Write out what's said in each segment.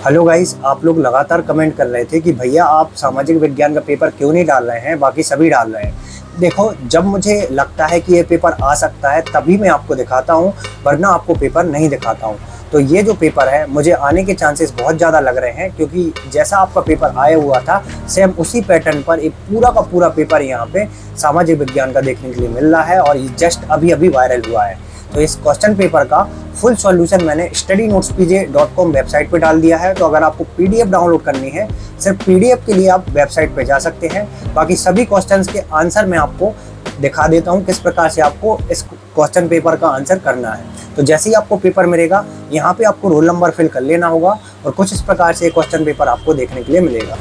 Hello guys, आप लोग लगातार कमेंट कर रहे थे कि भैया आप सामाजिक विज्ञान का पेपर क्यों नहीं डाल रहे हैं, बाकी सभी डाल रहे हैं। देखो, जब मुझे लगता है कि ये पेपर आ सकता है तभी मैं आपको दिखाता हूँ, वरना आपको पेपर नहीं दिखाता हूँ। तो ये जो पेपर है मुझे आने के चांसेस बहुत ज़्यादा लग रहे हैं, क्योंकि जैसा आपका पेपर आया हुआ था सेम उसी पैटर्न पर एक पूरा का पूरा पेपर यहाँ पे सामाजिक विज्ञान का देखने के लिए मिल रहा है और ये जस्ट अभी अभी वायरल हुआ है। तो इस क्वेश्चन पेपर का फुल सॉल्यूशन मैंने studynotespj.com वेबसाइट पे डाल दिया है। तो अगर आपको पीडीएफ डाउनलोड करनी है, सिर्फ पीडीएफ के लिए आप वेबसाइट पे जा सकते हैं। बाकी सभी क्वेश्चंस के आंसर मैं आपको दिखा देता हूँ किस प्रकार से आपको इस क्वेश्चन पेपर का आंसर करना है। तो जैसे ही आपको पेपर मिलेगा, यहाँ पे आपको रोल नंबर फिल कर लेना होगा और कुछ इस प्रकार से क्वेश्चन पेपर आपको देखने के लिए मिलेगा।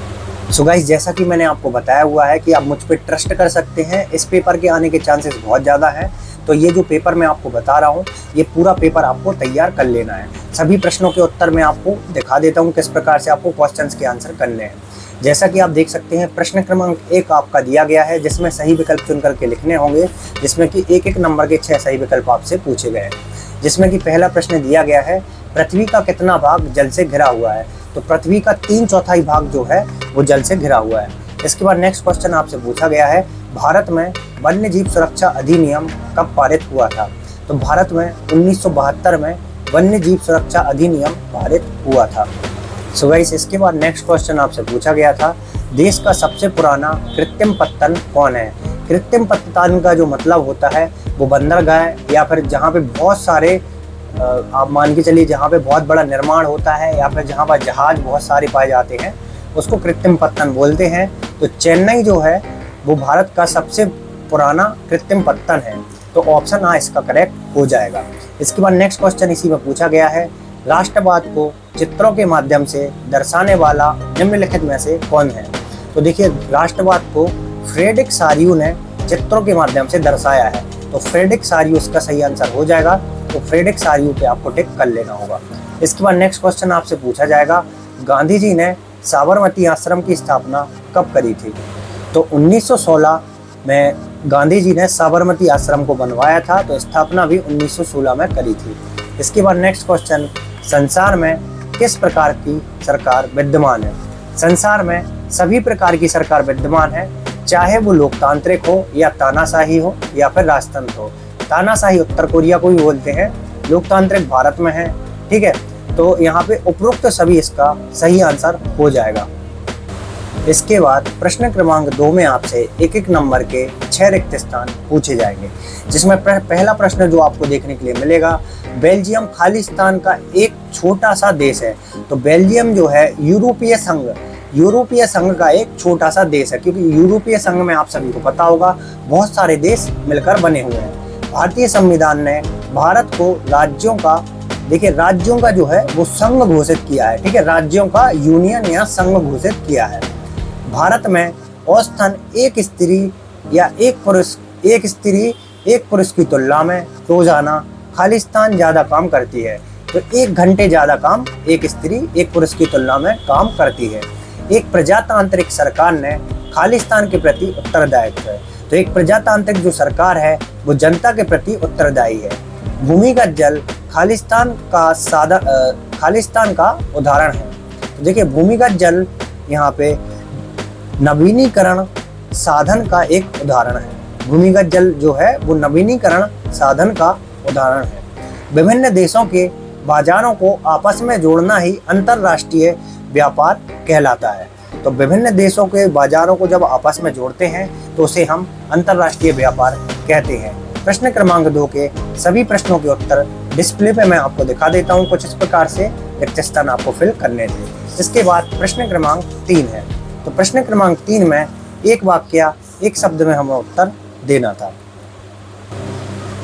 सो गाइस, जैसा कि मैंने आपको बताया हुआ है कि आप मुझ पर ट्रस्ट कर सकते हैं, इस पेपर के आने के चांसेस बहुत ज़्यादा हैं। तो ये जो पेपर मैं आपको बता रहा हूँ, ये पूरा पेपर आपको तैयार कर लेना है। सभी प्रश्नों के उत्तर मैं आपको दिखा देता हूँ किस प्रकार से आपको क्वेश्चंस के आंसर करने हैं। जैसा कि आप देख सकते हैं, प्रश्न क्रमांक 1 आपका दिया गया है, जिसमें सही विकल्प चुन करके लिखने होंगे, जिसमें कि एक एक नंबर के 6 सही विकल्प आपसे पूछे गए हैं। जिसमें कि पहला प्रश्न दिया गया है, पृथ्वी का कितना भाग जल से घिरा हुआ है। तो पृथ्वी का 3/4 भाग जो है वो जल से घिरा हुआ है। इसके बाद नेक्स्ट क्वेश्चन आपसे पूछा गया है, भारत में वन्य जीव सुरक्षा अधिनियम कब पारित हुआ था। तो भारत में 1972 में वन्य जीव सुरक्षा अधिनियम पारित हुआ था। सो गाइस, इसके बाद नेक्स्ट क्वेश्चन आपसे पूछा गया था, देश का सबसे पुराना कृत्रिम पत्तन कौन है। कृत्रिम पत्तन का जो मतलब होता है वो बंदरगाह या फिर जहाँ पे बहुत सारे आप मान के चलिए जहाँ पे बहुत बड़ा निर्माण होता है या फिर जहाँ पर जहाज बहुत सारे पाए जाते हैं, उसको कृत्रिम पत्तन बोलते हैं। तो चेन्नई जो है वो भारत का सबसे पुराना कृत्रिम पत्तन है। तो ऑप्शन आ इसका करेक्ट हो जाएगा। इसके बाद नेक्स्ट क्वेश्चन इसी में पूछा गया है, राष्ट्रवाद को चित्रों के माध्यम से दर्शाने वाला निम्नलिखित में से कौन है। तो देखिए, राष्ट्रवाद को फ्रेडरिक सारियू ने चित्रों के माध्यम से दर्शाया है। तो फ्रेडरिक सारियू इसका सही आंसर हो जाएगा। तो फ्रेडरिक सारियू पे आपको टिक कर लेना होगा। इसके बाद नेक्स्ट क्वेश्चन आपसे पूछा जाएगा, गांधी जी ने साबरमती आश्रम की स्थापना कब करी थी। तो 1916 में गांधी जी ने साबरमती आश्रम को बनवाया था। तो स्थापना भी 1916 में करी थी। इसके बाद नेक्स्ट क्वेश्चन, संसार में किस प्रकार की सरकार विद्यमान है। संसार में सभी प्रकार की सरकार विद्यमान है, चाहे वो लोकतांत्रिक हो या तानाशाही हो या फिर राजतंत्र हो। तानाशाही उत्तर कोरिया को भी बोलते हैं, लोकतांत्रिक भारत में है। ठीक है, तो यहाँ पे उपरोक्त सभी इसका सही आंसर हो जाएगा। इसके बाद प्रश्न क्रमांक 2 में आपसे एक एक नंबर के 6 रिक्त स्थान पूछे जाएंगे, जिसमें पहला प्रश्न जो आपको देखने के लिए मिलेगा, बेल्जियम खालिस्तान का एक छोटा सा देश है। तो बेल्जियम जो है यूरोपीय संघ का एक छोटा सा देश है, क्योंकि यूरोपीय संघ में आप सभी को पता होगा बहुत सारे देश मिलकर बने हुए हैं। भारतीय संविधान ने भारत को राज्यों का जो है वो संघ घोषित किया है। ठीक है, राज्यों का यूनियन या संघ घोषित किया है। भारत में औसतन एक स्त्री एक पुरुष की तुलना में रोजाना खालिस्तान ज्यादा काम करती है। तो 1 घंटे ज्यादा काम एक स्त्री एक पुरुष की तुलना में काम करती है। एक प्रजातांत्रिक सरकार ने खालिस्तान के प्रति उत्तरदायित्व है। तो एक प्रजातांत्रिक जो सरकार है वो जनता के प्रति उत्तरदायी है। भूमिगत जल खालिस्तान का उदाहरण है। तो देखिए, भूमिगत जल यहाँ पे नवीनीकरण साधन का एक उदाहरण है। भूमिगत जल जो है वो नवीनीकरण साधन का उदाहरण है। विभिन्न देशों के बाजारों को आपस में जोड़ना ही अंतरराष्ट्रीय व्यापार कहलाता है। तो विभिन्न देशों के बाजारों को जब आपस में जोड़ते हैं तो उसे हम अंतरराष्ट्रीय व्यापार कहते हैं। प्रश्न क्रमांक 2 के सभी प्रश्नों के उत्तर डिस्प्ले पे मैं आपको दिखा देता हूँ। कुछ इस प्रकार से रिक्त स्थान आपको फिल करने थे। इसके बाद प्रश्न क्रमांक 3 है। तो प्रश्न क्रमांक 3 में एक वाक्य एक शब्द में हमें उत्तर देना था।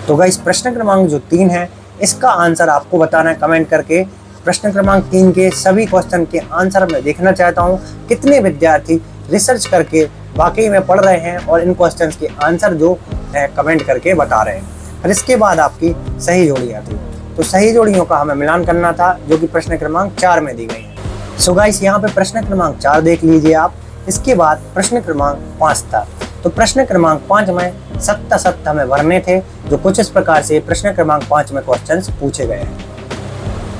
तो गाइस, प्रश्न क्रमांक जो 3 है इसका आंसर आपको बताना है कमेंट करके। प्रश्न क्रमांक 3 के सभी क्वेश्चन के आंसर मैं देखना चाहता हूँ कितने विद्यार्थी रिसर्च करके वाकई में पढ़ रहे हैं और इन क्वेश्चंस के आंसर जो है कमेंट करके बता रहे हैं। और इसके बाद आपकी सही जोड़ियाँ थी। तो सही जोड़ियों का हमें मिलान करना था, जो कि प्रश्न क्रमांक 4 में दी गई है। सो गाइस, यहाँ पे प्रश्न क्रमांक 4 देख लीजिए आप। इसके बाद प्रश्न क्रमांक 5 था। तो प्रश्न क्रमांक 5 में सत्य हमें भरने थे, जो कुछ इस प्रकार से प्रश्न क्रमांक 5 में क्वेश्चंस पूछे गए हैं।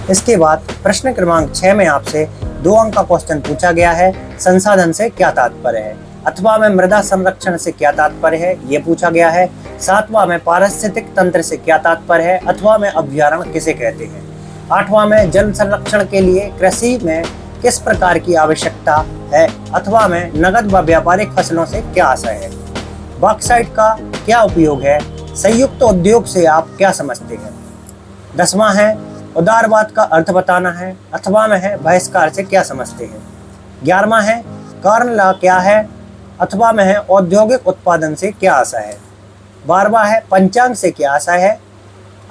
इसके बाद प्रश्न क्रमांक 6 में आपसे 2 अंक का क्वेश्चन पूछा गया है, संसाधन से क्या तात्पर्य है। 8वां में मृदा संरक्षण से क्या तात्पर्य है, ये पूछा गया है। 7वां में पारिस्थितिक तंत्र से क्या तात्पर्य है। 8वां में अभ्यारण्य किसे कहते हैं। 8वां में जल संरक्षण के लिए कृषि में किस प्रकार की आवश्यकता है। 8वां में नगद व व्यापारिक फसलों से क्या आशय है। बॉक्साइट का क्या उपयोग है। संयुक्त उद्योग से आप क्या समझते हैं। 10वां है उदारवाद का अर्थ बताना है। 8वां में है बहिष्कार से क्या समझते हैं। 11वां है कारण लॉ क्या है। 8वां में है औद्योगिक उत्पादन से क्या आशय है। 12वां है पंचांग से क्या आशय है।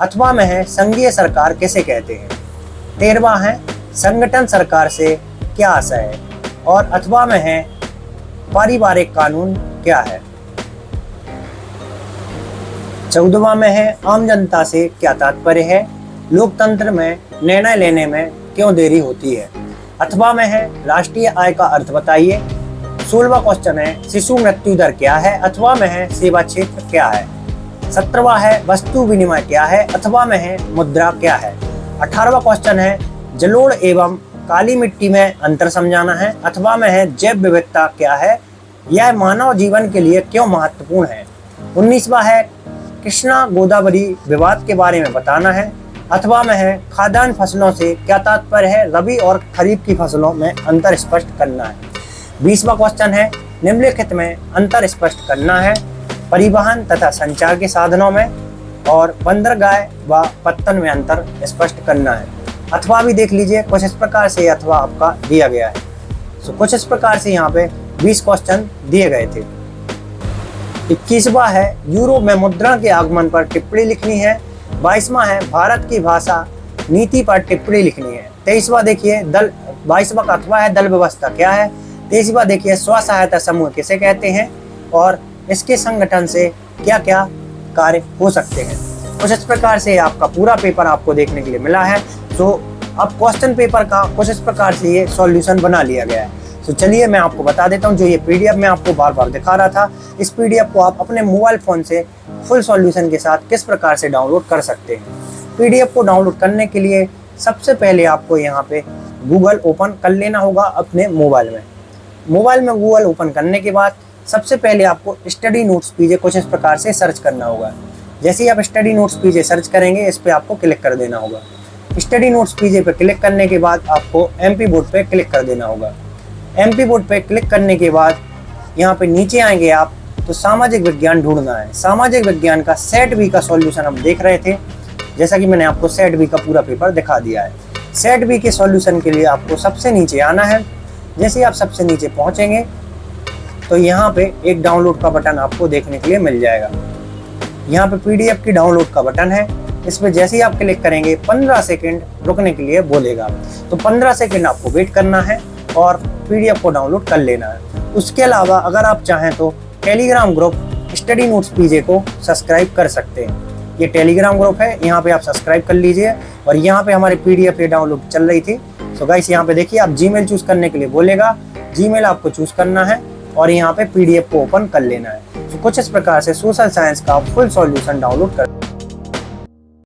8वां में है संघीय सरकार किसे कहते हैं। 13वां है संगठन सरकार से क्या आशय है। और 8वां में है पारिवारिक कानून क्या है। 14वां में है आम जनता से क्या तात्पर्य है। लोकतंत्र में निर्णय लेने में क्यों देरी होती है। 8वां में है राष्ट्रीय आय का अर्थ बताइए। 16वां क्वेश्चन है शिशु मृत्यु दर क्या है। 8वां में है सेवा क्षेत्र क्या है। 17वां है वस्तु विनिमय क्या है। 8वां में है मुद्रा क्या है। 18वां क्वेश्चन है जलोढ़ एवं काली मिट्टी में अंतर समझाना है। 8वां में है जैव विविधता क्या है, यह मानव जीवन के लिए क्यों महत्वपूर्ण है। 19वां है कृष्णा गोदावरी विवाद के बारे में बताना है। 8वां में है खाद्यान्न फसलों से क्या तात्पर्य है, रबी और खरीफ की फसलों में अंतर स्पष्ट करना है। 20वां क्वेश्चन है निम्नलिखित में अंतर स्पष्ट करना है परिवहन तथा संचार के साधनों में, और बंदरगाह व पत्तन में अंतर स्पष्ट करना है। अथवा भी देख लीजिए, कुछ इस प्रकार से अथवा आपका दिया गया है। तो कुछ इस प्रकार से यहाँ पे 20 क्वेश्चन दिए गए थे। 21वां है यूरोप में मुद्रण के आगमन पर टिप्पणी लिखनी है। 22वां है भारत की भाषा नीति पर टिप्पणी लिखनी है। 23वां देखिए 22वां का अथवा है दल व्यवस्था क्या है। 23वां देखिए स्व सहायता समूह किसे कहते हैं और इसके संगठन से क्या क्या कार्य हो सकते हैं। कुछ इस प्रकार से आपका पूरा पेपर आपको देखने के लिए मिला है। तो अब क्वेश्चन पेपर का कुछ इस प्रकार से ये सॉल्यूशन बना लिया गया है। तो चलिए मैं आपको बता देता हूँ, जो ये पीडीएफ मैं आपको बार बार दिखा रहा था, इस पीडीएफ को आप अपने मोबाइल फ़ोन से फुल सॉल्यूशन के साथ किस प्रकार से डाउनलोड कर सकते हैं। पीडीएफ को डाउनलोड करने के लिए सबसे पहले आपको यहाँ पे गूगल ओपन कर लेना होगा अपने मोबाइल में। मोबाइल में गूगल ओपन करने के बाद सबसे पहले आपको स्टडी नोट्स पीजे कुछ इस प्रकार से सर्च करना होगा। जैसे ही आप स्टडी नोट्स पीजे सर्च करेंगे, इस पर आपको क्लिक कर देना होगा। स्टडी नोट्स पीजे पे क्लिक करने के बाद आपको एमपी बोर्ड पे क्लिक कर देना होगा। एमपी बोर्ड पे क्लिक करने के बाद यहाँ पे नीचे आएंगे आप, तो सामाजिक विज्ञान ढूंढना है। सामाजिक विज्ञान का सेट बी का सॉल्यूशन हम देख रहे थे, जैसा कि मैंने आपको सेट बी का पूरा पेपर दिखा दिया है। सेट बी के सॉल्यूशन के लिए आपको सबसे नीचे आना है। जैसे ही आप सबसे नीचे पहुँचेंगे तो यहाँ पे एक डाउनलोड का बटन आपको देखने के लिए मिल जाएगा। यहाँ पे पीडीएफ की डाउनलोड का बटन है, इस पे जैसे ही आप क्लिक करेंगे 15 सेकंड रुकने के लिए बोलेगा। तो 15 सेकंड आपको वेट करना है और पीडीएफ को डाउनलोड कर लेना है। उसके अलावा अगर आप चाहें तो टेलीग्राम ग्रुप स्टडी नोट्स पीजे को सब्सक्राइब कर सकते हैं। ये टेलीग्राम ग्रुप है, यहाँ पे आप सब्सक्राइब कर लीजिए। और यहाँ पे हमारे पीडीएफ ये डाउनलोड चल रही थी। तो गाइस यहाँ पे देखिए, आप जीमेल चूज करने के लिए बोलेगा, जीमेल आपको चूज करना है और यहाँ पे पीडीएफ को ओपन कर लेना है। तो कुछ इस प्रकार से सोशल साइंस का फुल सॉल्यूशन डाउनलोड कर